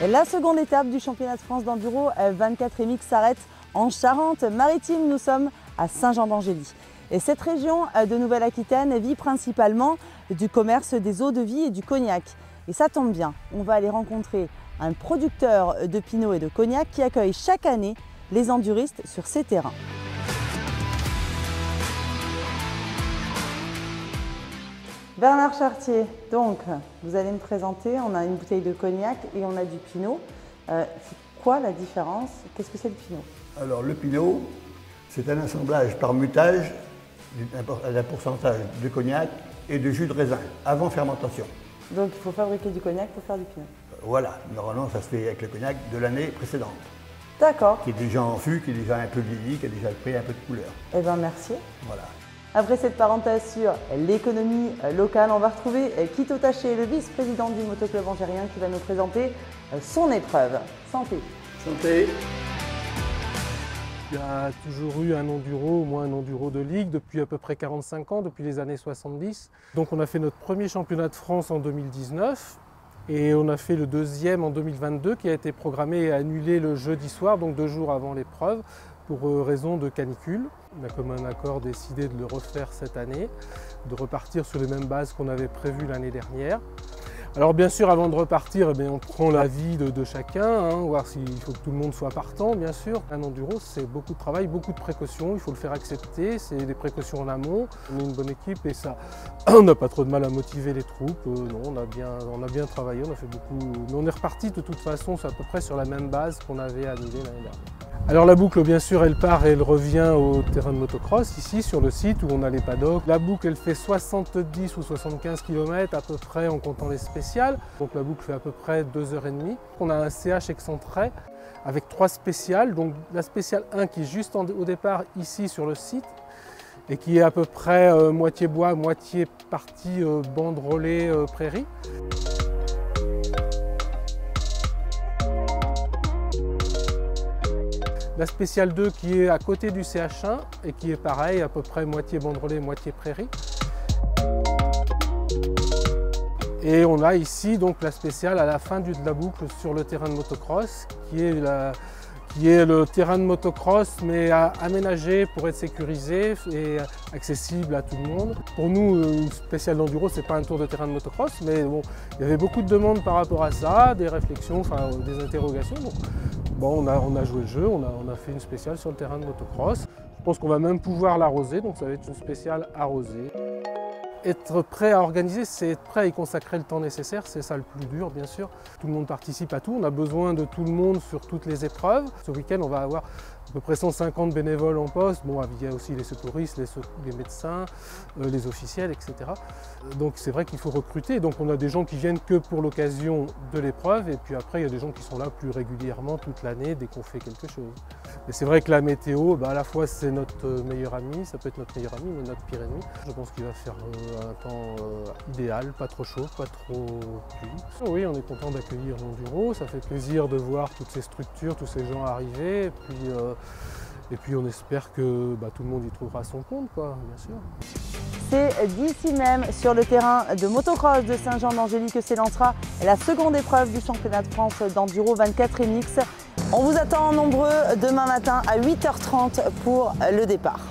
La seconde étape du championnat de France d'enduro 24 MX s'arrête en Charente-Maritime. Nous sommes à Saint-Jean-d'Angély. Et cette région de Nouvelle-Aquitaine vit principalement du commerce des eaux-de-vie et du cognac. Et ça tombe bien, on va aller rencontrer un producteur de pinot et de cognac qui accueille chaque année les enduristes sur ses terrains. Bernard Chartier, donc vous allez me présenter, on a une bouteille de cognac et on a du pinot. C'est quoi la différence? Qu'est-ce que c'est le pinot? Alors le pinot, c'est un assemblage par mutage d'un pourcentage de cognac et de jus de raisin avant fermentation. Donc il faut fabriquer du cognac pour faire du pinot? Voilà, normalement ça se fait avec le cognac de l'année précédente. D'accord. Qui est déjà en fût, qui est déjà un peu vieilli, qui a déjà pris un peu de couleur. Eh bien merci. Voilà. Après cette parenthèse sur l'économie locale, on va retrouver Quito Taché, le vice-président du motoclub angérien qui va nous présenter son épreuve. Santé. Santé. Il y a toujours eu un enduro, au moins un enduro de ligue, depuis à peu près 45 ans, depuis les années 70. Donc on a fait notre premier championnat de France en 2019 et on a fait le deuxième en 2022 qui a été programmé et annulé le jeudi soir, donc 2 jours avant l'épreuve, pour raison de canicule. On a comme un accord décidé de le refaire cette année, de repartir sur les mêmes bases qu'on avait prévues l'année dernière. Alors bien sûr, avant de repartir, on prend l'avis de chacun, voir s'il faut que tout le monde soit partant, bien sûr. Un enduro, c'est beaucoup de travail, beaucoup de précautions, il faut le faire accepter, c'est des précautions en amont. On est une bonne équipe et ça, on n'a pas trop de mal à motiver les troupes. Non, on a bien travaillé, on a fait beaucoup. Mais on est reparti de toute façon, c'est à peu près sur la même base qu'on avait annulé l'année dernière. Alors la boucle, bien sûr, elle part et elle revient au terrain de motocross, ici sur le site où on a les paddocks. La boucle, elle fait 70 ou 75 km à peu près en comptant les spéciales. Donc la boucle fait à peu près 2h30. On a un CH excentré avec 3 spéciales. Donc la spéciale 1 qui est juste au départ ici sur le site et qui est à peu près moitié bois, moitié partie bande relais prairie. La spéciale 2 qui est à côté du CH1 et qui est pareil, à peu près moitié bande relais, moitié prairie. Et on a ici donc la spéciale à la fin de la boucle sur le terrain de motocross, qui est le terrain de motocross mais aménagé pour être sécurisé et accessible à tout le monde. Pour nous, une spéciale d'enduro, c'est pas un tour de terrain de motocross, mais bon, il y avait beaucoup de demandes par rapport à ça, des réflexions, enfin des interrogations. Donc, bon, on a joué le jeu, on a fait une spéciale sur le terrain de motocross. Je pense qu'on va même pouvoir l'arroser, donc ça va être une spéciale arrosée. Être prêt à organiser, c'est être prêt à y consacrer le temps nécessaire, c'est ça le plus dur bien sûr. Tout le monde participe à tout, on a besoin de tout le monde sur toutes les épreuves. Ce week-end, on va avoir à peu près 150 bénévoles en poste. Bon, il y a aussi les secouristes, les médecins, les officiels, etc. Donc c'est vrai qu'il faut recruter. Donc on a des gens qui viennent que pour l'occasion de l'épreuve et puis après il y a des gens qui sont là plus régulièrement toute l'année dès qu'on fait quelque chose. Et c'est vrai que la météo, à la fois c'est notre meilleur ami, ça peut être notre meilleur ami, mais notre pire ennemi. Je pense qu'il va faire un temps idéal, pas trop chaud, pas trop pluie. Oui, on est content d'accueillir l'enduro, ça fait plaisir de voir toutes ces structures, tous ces gens arriver. Et puis on espère que tout le monde y trouvera son compte, bien sûr. C'est d'ici même, sur le terrain de motocross de Saint-Jean-d'Angély, que s'élancera la seconde épreuve du championnat de France d'enduro 24 MX. On vous attend nombreux demain matin à 8h30 pour le départ.